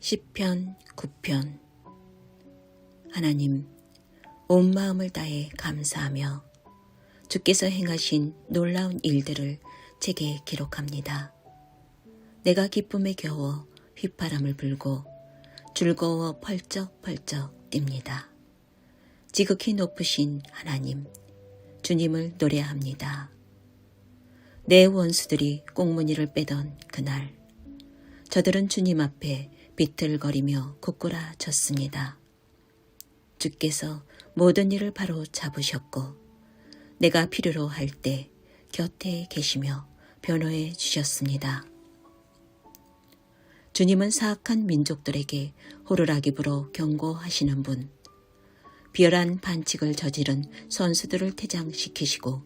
시편 9편. 하나님, 온 마음을 다해 감사하며 주께서 행하신 놀라운 일들을 책에 기록합니다. 내가 기쁨에 겨워 휘파람을 불고 즐거워 펄쩍펄쩍 뜁니다. 지극히 높으신 하나님, 주님을 노래합니다. 내 원수들이 꽁무니를 빼던 그날, 저들은 주님 앞에 비틀거리며 고꾸라졌습니다. 주께서 모든 일을 바로 잡으셨고 내가 필요로 할 때 곁에 계시며 변호해 주셨습니다. 주님은 사악한 민족들에게 호루라기 불어 경고하시는 분, 비열한 반칙을 저지른 선수들을 퇴장시키시고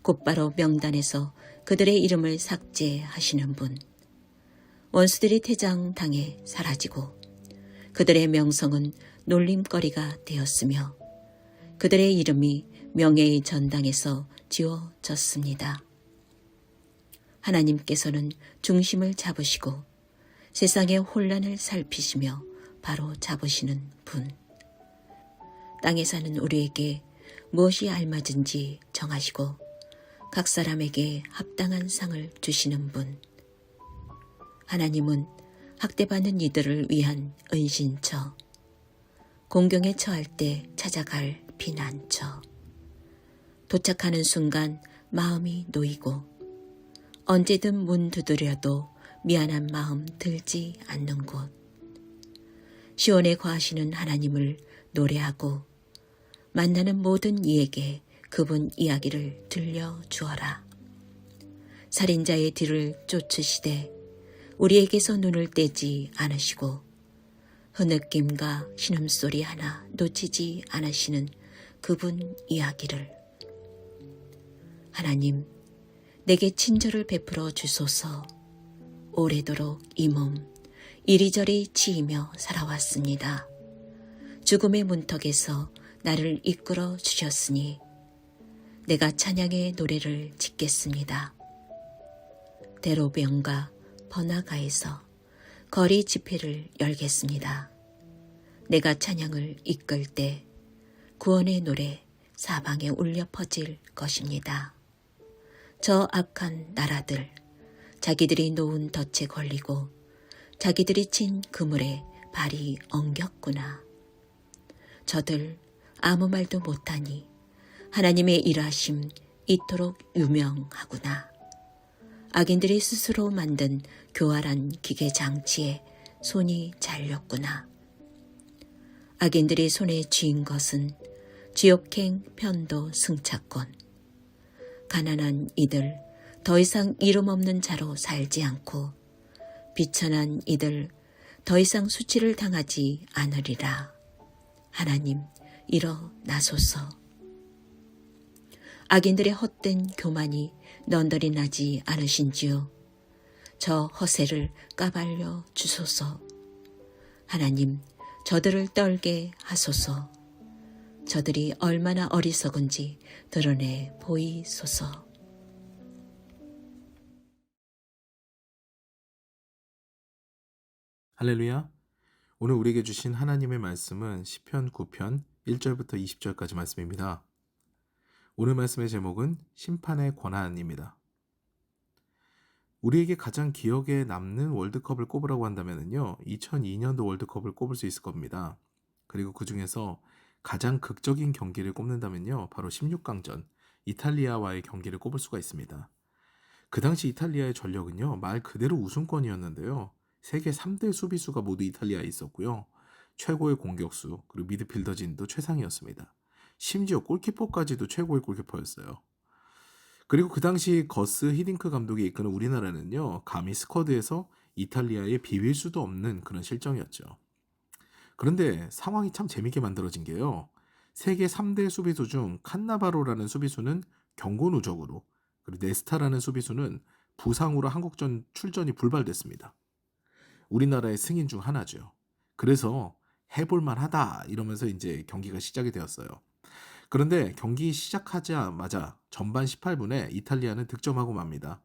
곧바로 명단에서 그들의 이름을 삭제하시는 분, 원수들이 퇴장당해 사라지고 그들의 명성은 놀림거리가 되었으며 그들의 이름이 명예의 전당에서 지워졌습니다. 하나님께서는 중심을 잡으시고 세상의 혼란을 살피시며 바로 잡으시는 분, 땅에 사는 우리에게 무엇이 알맞은지 정하시고 각 사람에게 합당한 상을 주시는 분, 하나님은 학대받는 이들을 위한 은신처, 공경에 처할 때 찾아갈 피난처, 도착하는 순간 마음이 놓이고 언제든 문 두드려도 미안한 마음 들지 않는 곳, 시온에 거하시는 하나님을 노래하고 만나는 모든 이에게 그분 이야기를 들려주어라. 살인자의 뒤를 쫓으시되 우리에게서 눈을 떼지 않으시고 흐느낌과 신음소리 하나 놓치지 않으시는 그분 이야기를. 하나님, 내게 친절을 베풀어 주소서. 오래도록 이 몸 이리저리 치이며 살아왔습니다. 죽음의 문턱에서 나를 이끌어 주셨으니 내가 찬양의 노래를 짓겠습니다. 대로변과 번화가에서 거리 집회를 열겠습니다. 내가 찬양을 이끌 때 구원의 노래 사방에 울려 퍼질 것입니다. 저 악한 나라들, 자기들이 놓은 덫에 걸리고 자기들이 친 그물에 발이 엉겼구나. 저들 아무 말도 못하니 하나님의 일하심 이토록 유명하구나. 악인들이 스스로 만든 교활한 기계 장치에 손이 잘렸구나. 악인들이 손에 쥐인 것은 지옥행 편도 승차권. 가난한 이들 더 이상 이름 없는 자로 살지 않고 비천한 이들 더 이상 수치를 당하지 않으리라. 하나님, 일어나소서. 악인들의 헛된 교만이 넌더리 나지 않으신지요. 저 허세를 까발려 주소서. 하나님, 저들을 떨게 하소서. 저들이 얼마나 어리석은지 드러내 보이소서. 할렐루야. 오늘 우리에게 주신 하나님의 말씀은 시편 9편 1절부터 20절까지 말씀입니다. 오늘 말씀의 제목은 심판의 권한입니다. 우리에게 가장 기억에 남는 월드컵을 꼽으라고 한다면요, 2002년도 월드컵을 꼽을 수 있을 겁니다. 그리고 그 중에서 가장 극적인 경기를 꼽는다면요, 바로 16강전 이탈리아와의 경기를 꼽을 수가 있습니다. 그 당시 이탈리아의 전력은요, 말 그대로 우승권이었는데요. 세계 3대 수비수가 모두 이탈리아에 있었고요. 최고의 공격수, 그리고 미드필더진도 최상이었습니다. 심지어 골키퍼까지도 최고의 골키퍼였어요. 그리고 그 당시 거스 히딩크 감독이 이끄는 우리나라는요, 감히 스쿼드에서 이탈리아에 비빌 수도 없는 그런 실정이었죠. 그런데 상황이 참 재밌게 만들어진 게요, 세계 3대 수비수 중 칸나바로라는 수비수는 경고 누적으로, 그리고 네스타라는 수비수는 부상으로 한국전 출전이 불발됐습니다. 우리나라의 승인 중 하나죠. 그래서 해볼만 하다 이러면서 이제 경기가 시작이 되었어요. 그런데 경기 시작하자마자 전반 18분에 이탈리아는 득점하고 맙니다.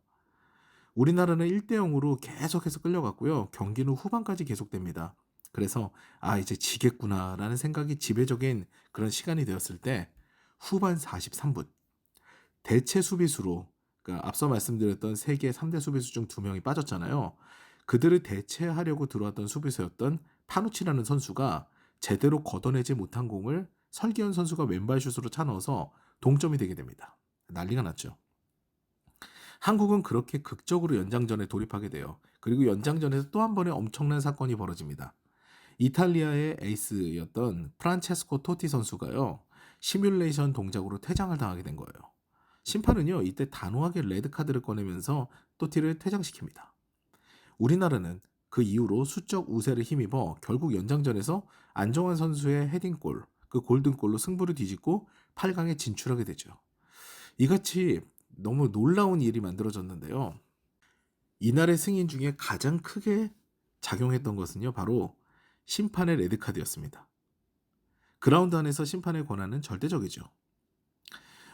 우리나라는 1대 0으로 계속해서 끌려갔고요. 경기는 후반까지 계속됩니다. 그래서 이제 지겠구나라는 생각이 지배적인 그런 시간이 되었을 때 후반 43분 대체 수비수로, 그러니까 앞서 말씀드렸던 세계 3대 수비수 중 2명이 빠졌잖아요. 그들을 대체하려고 들어왔던 수비수였던 파누치라는 선수가 제대로 걷어내지 못한 공을 설기현 선수가 왼발슛으로 차 넣어서 동점이 되게 됩니다. 난리가 났죠. 한국은 그렇게 극적으로 연장전에 돌입하게 돼요. 그리고 연장전에서 또 한 번의 엄청난 사건이 벌어집니다. 이탈리아의 에이스였던 프란체스코 토티 선수가요, 시뮬레이션 동작으로 퇴장을 당하게 된 거예요. 심판은요, 이때 단호하게 레드카드를 꺼내면서 토티를 퇴장시킵니다. 우리나라는 그 이후로 수적 우세를 힘입어 결국 연장전에서 안정환 선수의 헤딩골, 그 골든골로 승부를 뒤집고 8강에 진출하게 되죠. 이같이 너무 놀라운 일이 만들어졌는데요. 이날의 승인 중에 가장 크게 작용했던 것은요, 바로 심판의 레드카드였습니다. 그라운드 안에서 심판의 권한은 절대적이죠.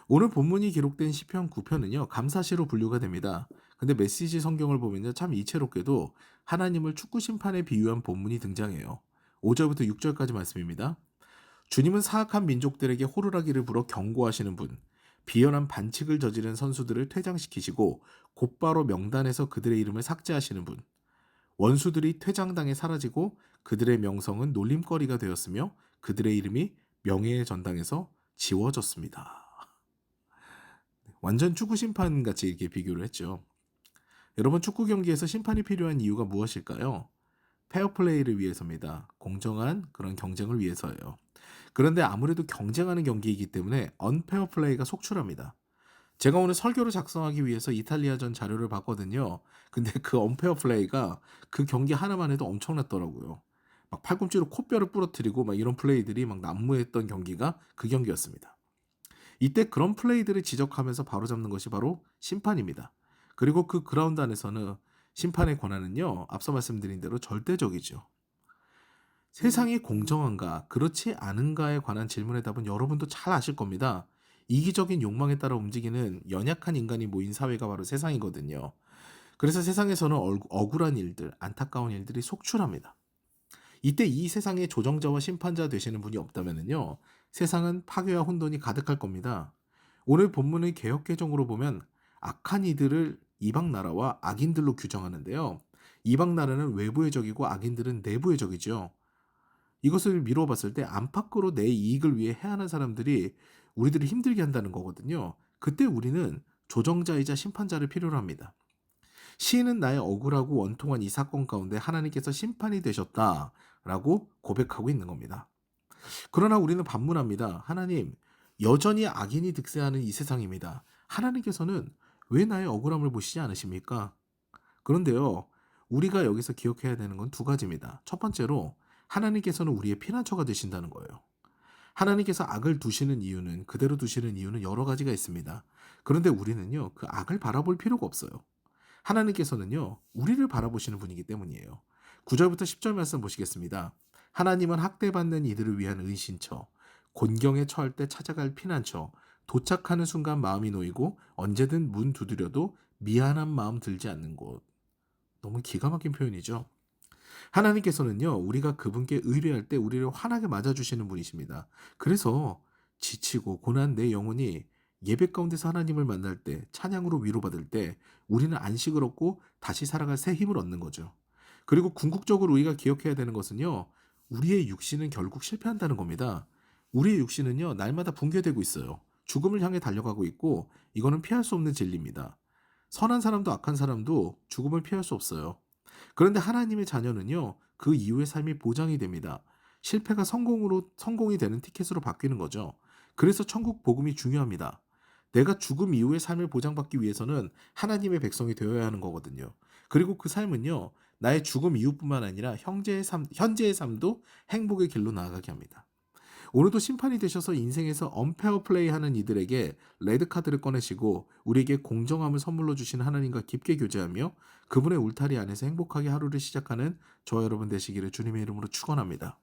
오늘 본문이 기록된 시편 9편은요, 감사시로 분류가 됩니다. 근데 메시지 성경을 보면요, 참 이채롭게도 하나님을 축구 심판에 비유한 본문이 등장해요. 5절부터 6절까지 말씀입니다. 주님은 사악한 민족들에게 호루라기를 불어 경고하시는 분, 비열한 반칙을 저지른 선수들을 퇴장시키시고 곧바로 명단에서 그들의 이름을 삭제하시는 분, 원수들이 퇴장당해 사라지고 그들의 명성은 놀림거리가 되었으며 그들의 이름이 명예의 전당에서 지워졌습니다. 완전 축구 심판 같이 이렇게 비교를 했죠. 여러분, 축구 경기에서 심판이 필요한 이유가 무엇일까요? 페어플레이를 위해서입니다. 공정한 그런 경쟁을 위해서예요. 그런데 아무래도 경쟁하는 경기이기 때문에 언페어플레이가 속출합니다. 제가 오늘 설교를 작성하기 위해서 이탈리아전 자료를 봤거든요. 근데 그 언페어플레이가 그 경기 하나만 해도 엄청났더라고요. 막 팔꿈치로 코뼈를 부러뜨리고 막 이런 플레이들이 막 난무했던 경기가 그 경기였습니다. 이때 그런 플레이들을 지적하면서 바로잡는 것이 바로 심판입니다. 그리고 그 그라운드 안에서는 심판의 권한은요, 앞서 말씀드린 대로 절대적이죠. 세상이 공정한가, 그렇지 않은가에 관한 질문의 답은 여러분도 잘 아실 겁니다. 이기적인 욕망에 따라 움직이는 연약한 인간이 모인 사회가 바로 세상이거든요. 그래서 세상에서는 억울한 일들, 안타까운 일들이 속출합니다. 이때 이 세상에 조정자와 심판자 되시는 분이 없다면요, 세상은 파괴와 혼돈이 가득할 겁니다. 오늘 본문의 개역 개정으로 보면 악한 이들을 이방 나라와 악인들로 규정하는데요. 이방 나라는 외부의 적이고 악인들은 내부의 적이죠. 이것을 미루어 봤을 때 안팎으로 내 이익을 위해 해하는 사람들이 우리들을 힘들게 한다는 거거든요. 그때 우리는 조정자이자 심판자를 필요로 합니다. 시인은 나의 억울하고 원통한 이 사건 가운데 하나님께서 심판이 되셨다라고 고백하고 있는 겁니다. 그러나 우리는 반문합니다. 하나님, 여전히 악인이 득세하는 이 세상입니다. 하나님께서는 왜 나의 억울함을 보시지 않으십니까? 그런데요, 우리가 여기서 기억해야 되는 건 두 가지입니다. 첫 번째로, 하나님께서는 우리의 피난처가 되신다는 거예요. 하나님께서 악을 두시는 이유는, 그대로 두시는 이유는 여러 가지가 있습니다. 그런데 우리는요, 그 악을 바라볼 필요가 없어요. 하나님께서는요, 우리를 바라보시는 분이기 때문이에요. 9절부터 10절 말씀 보시겠습니다. 하나님은 학대받는 이들을 위한 은신처, 곤경에 처할 때 찾아갈 피난처, 도착하는 순간 마음이 놓이고 언제든 문 두드려도 미안한 마음 들지 않는 곳. 너무 기가 막힌 표현이죠. 하나님께서는요, 우리가 그분께 의뢰할 때 우리를 환하게 맞아주시는 분이십니다. 그래서 지치고 고난 내 영혼이 예배 가운데서 하나님을 만날 때, 찬양으로 위로받을 때 우리는 안식을 얻고 다시 살아갈 새 힘을 얻는 거죠. 그리고 궁극적으로 우리가 기억해야 되는 것은요, 우리의 육신은 결국 실패한다는 겁니다. 우리의 육신은요, 날마다 붕괴되고 있어요. 죽음을 향해 달려가고 있고, 이거는 피할 수 없는 진리입니다. 선한 사람도 악한 사람도 죽음을 피할 수 없어요. 그런데 하나님의 자녀는요, 그 이후의 삶이 보장이 됩니다. 실패가 성공이 되는 티켓으로 바뀌는 거죠. 그래서 천국 복음이 중요합니다. 내가 죽음 이후의 삶을 보장받기 위해서는 하나님의 백성이 되어야 하는 거거든요. 그리고 그 삶은요, 나의 죽음 이후뿐만 아니라 현재의 삶도 행복의 길로 나아가게 합니다. 오늘도 심판이 되셔서 인생에서 언페어 플레이 하는 이들에게 레드카드를 꺼내시고 우리에게 공정함을 선물로 주신 하나님과 깊게 교제하며 그분의 울타리 안에서 행복하게 하루를 시작하는 저와 여러분 되시기를 주님의 이름으로 축원합니다.